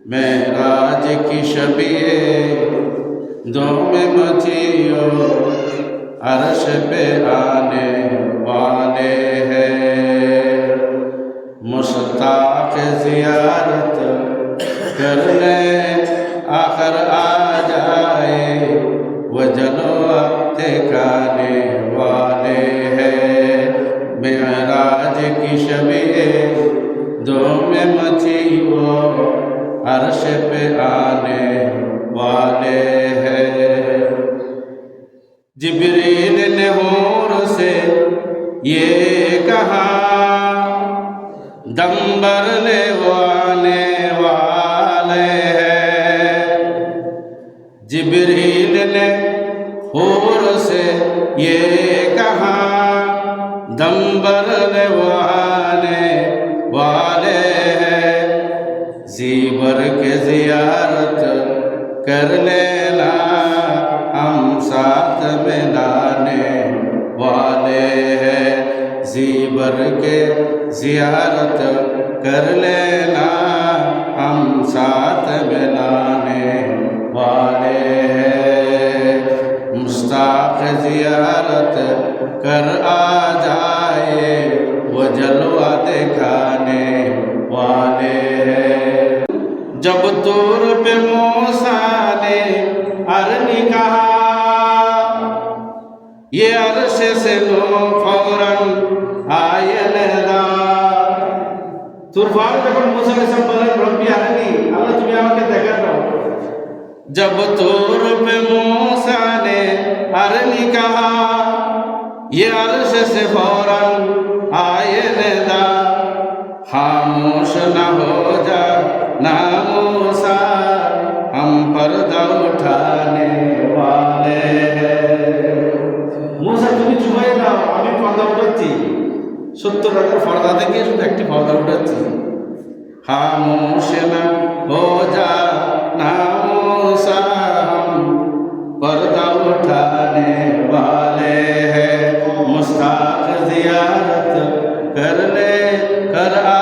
मेराज की शबीए दो में मचियो अर्श पे आने वाले हैं। मुश्ताक ज़ियारत करने आखिर आ जाए वो जलवा ठिकाने वाले हैं। मेराज की शबीए दो में मची वो अर्श पे आने वाले हैं। जिब्रील ने हूर से ये कहा दम भरने आने वाले हैं। जिब्रील ने हूर से ये कहा दम भरने आने वाले हैं। ज़ीवर के ज़ियारत कर लेना हम साथ में लाने वाले हैं। ज़ीवर के ज़ियारत कर लेना हम साथ में लाने वाले हैं। मुश्ताक ज़ियारत कर आ जाए वो जलवा दिखाने वाले हैं। जब तूर पे मूसा ने अरनी कहा ये अर्श से लो फौरन आए लहदा। तूफान যখন मूसा ने सब বলেন রব্বি আরনি আল্লাহ তুমি আমাকে দেখা দাও। जब तूर पे मूसा ने अरनी कहा ये अर्श से फौरन आए लहदा। खामोश न हो जा ना मूसा हम पर्दा उठाने वाले हैं। मूसा তুমি চুপ হয়ে যাও আমি পর্দা উঠাচ্ছি। 70 রাতের পর্দা থেকে শুধু একটি পর্দা উঠাচ্ছি। খামোশ না हो जा ना मूसा हम पर्दा उठाने वाले हैं। मुश्ताक ज़ियारत कर ले कर आ